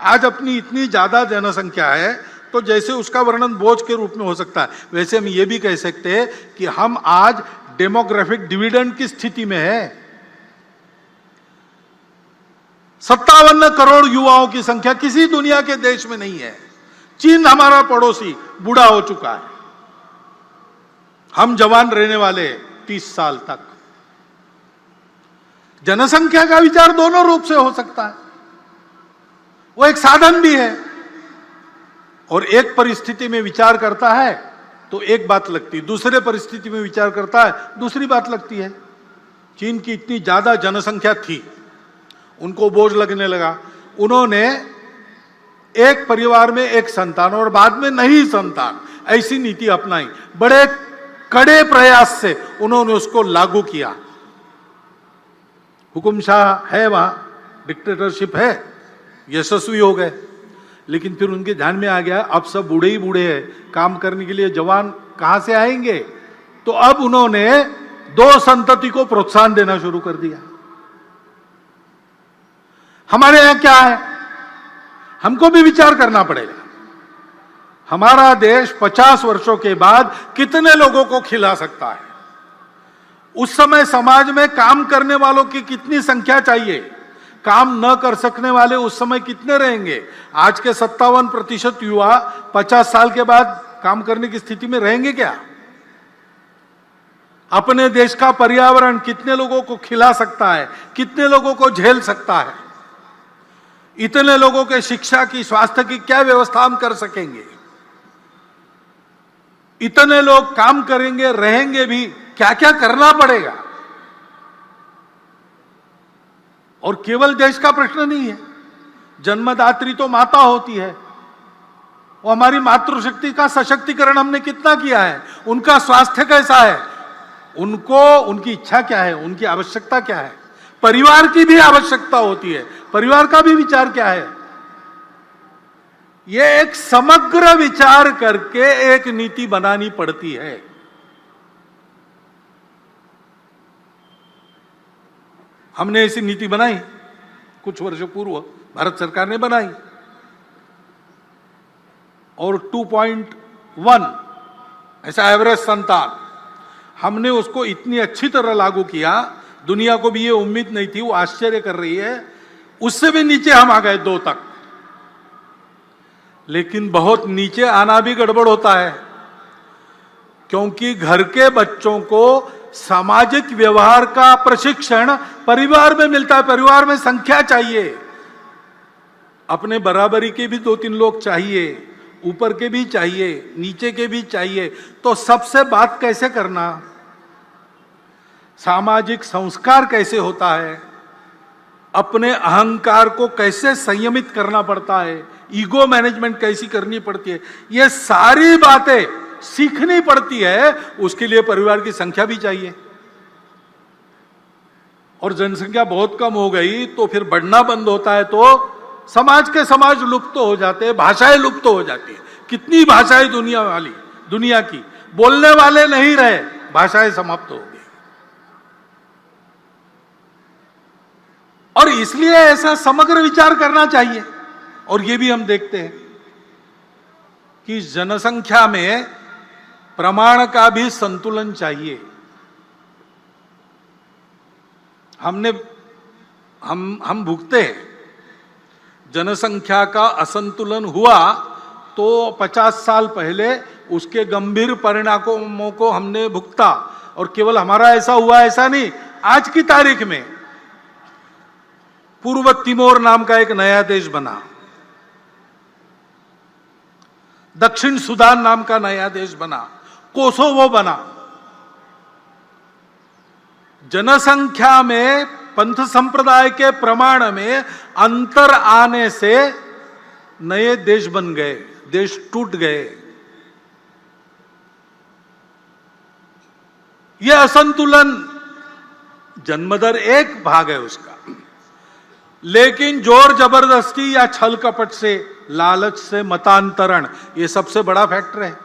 आज अपनी इतनी ज्यादा जनसंख्या है तो जैसे उसका वर्णन बोझ के रूप में हो सकता है, वैसे हम ये भी कह सकते हैं कि हम आज डेमोग्राफिक डिविडेंड की स्थिति में है। 57 करोड़ युवाओं की संख्या किसी दुनिया के देश में नहीं है। चीन हमारा पड़ोसी बूढ़ा हो चुका है, हम जवान रहने वाले 30 साल तक। जनसंख्या का विचार दोनों रूप से हो सकता है, वो एक साधन भी है, और एक परिस्थिति में विचार करता है तो एक बात लगती है, दूसरे परिस्थिति में विचार करता है दूसरी बात लगती है। चीन की इतनी ज्यादा जनसंख्या थी, उनको बोझ लगने लगा, उन्होंने एक परिवार में एक संतान और बाद में नहीं संतान, ऐसी नीति अपनाई। बड़े कड़े प्रयास से उन्होंने उसको लागू किया। हुकुमशाह है वहां, डिक्टेटरशिप है, यशस्वी हो गए। लेकिन फिर उनके ध्यान में आ गया अब सब बूढ़े ही बूढ़े हैं, काम करने के लिए जवान कहां से आएंगे। तो अब उन्होंने 2 संतति को प्रोत्साहन देना शुरू कर दिया। हमारे यहां क्या है, हमको भी विचार करना पड़ेगा। हमारा देश 50 वर्षों के बाद कितने लोगों को खिला सकता है? उस समय समाज में काम करने वालों की कितनी संख्या चाहिए? काम न कर सकने वाले उस समय कितने रहेंगे? आज के 57% युवा 50 साल के बाद काम करने की स्थिति में रहेंगे क्या? अपने देश का पर्यावरण कितने लोगों को खिला सकता है, कितने लोगों को झेल सकता है? इतने लोगों के शिक्षा की, स्वास्थ्य की क्या व्यवस्था हम कर सकेंगे? इतने लोग काम करेंगे, रहेंगे भी, क्या क्या करना पड़ेगा? और केवल देश का प्रश्न नहीं है, जन्मदात्री तो माता होती है, वो हमारी मातृशक्ति का सशक्तिकरण हमने कितना किया है, उनका स्वास्थ्य कैसा है, उनको उनकी इच्छा क्या है, उनकी आवश्यकता क्या है, परिवार की भी आवश्यकता होती है, परिवार का भी विचार क्या है। यह एक समग्र विचार करके एक नीति बनानी पड़ती है। हमने ऐसी नीति बनाई कुछ वर्षों पूर्व, भारत सरकार ने बनाई, और 2.1 ऐसा एवरेज संतान, हमने उसको इतनी अच्छी तरह लागू किया, दुनिया को भी ये उम्मीद नहीं थी, वो आश्चर्य कर रही है। उससे भी नीचे हम आ गए 2 तक। लेकिन बहुत नीचे आना भी गड़बड़ होता है, क्योंकि घर के बच्चों को सामाजिक व्यवहार का प्रशिक्षण परिवार में मिलता है। परिवार में संख्या चाहिए, अपने बराबरी के भी 2-3 लोग चाहिए, ऊपर के भी चाहिए, नीचे के भी चाहिए। तो सबसे बात कैसे करना, सामाजिक संस्कार कैसे होता है, अपने अहंकार को कैसे संयमित करना पड़ता है, ईगो मैनेजमेंट कैसी करनी पड़ती है, ये सारी बातें सीखनी पड़ती है। उसके लिए परिवार की संख्या भी चाहिए, और जनसंख्या बहुत कम हो गई तो फिर बढ़ना बंद होता है, तो समाज के समाज लुप्त हो जाते हैं, भाषाएं लुप्त हो जाती है। कितनी भाषाएं दुनिया की, बोलने वाले नहीं रहे, भाषाएं समाप्त हो गई। और इसलिए ऐसा समग्र विचार करना चाहिए। और ये भी हम देखते हैं कि जनसंख्या में प्रमाण का भी संतुलन चाहिए। हम भुगते हैं, जनसंख्या का असंतुलन हुआ तो 50 साल पहले उसके गंभीर परिणामों को हमने भुगता। और केवल हमारा ऐसा हुआ ऐसा नहीं, आज की तारीख में पूर्व तिमोर नाम का एक नया देश बना, दक्षिण सुदान नाम का नया देश बना, कोसोवो बना। जनसंख्या में पंथ संप्रदाय के प्रमाण में अंतर आने से नए देश बन गए, देश टूट गए। यह असंतुलन, जन्मदर एक भाग है उसका, लेकिन जोर जबरदस्ती या छल कपट से, लालच से मतांतरण, यह सबसे बड़ा फैक्टर है।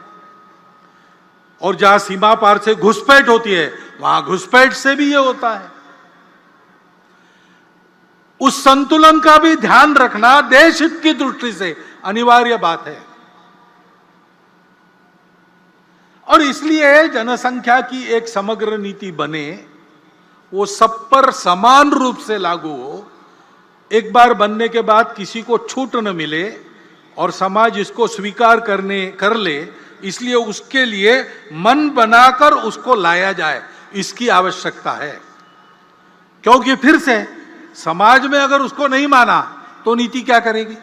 और जहां सीमा पार से घुसपैठ होती है, वहां घुसपैठ से भी यह होता है। उस संतुलन का भी ध्यान रखना देश हित की दृष्टि से अनिवार्य बात है। और इसलिए जनसंख्या की एक समग्र नीति बने, वो सब पर समान रूप से लागू हो, एक बार बनने के बाद किसी को छूट न मिले और समाज इसको स्वीकार कर ले, इसलिए उसके लिए मन बनाकर उसको लाया जाए, इसकी आवश्यकता है। क्योंकि फिर से समाज में अगर उसको नहीं माना तो नीति क्या करेगी?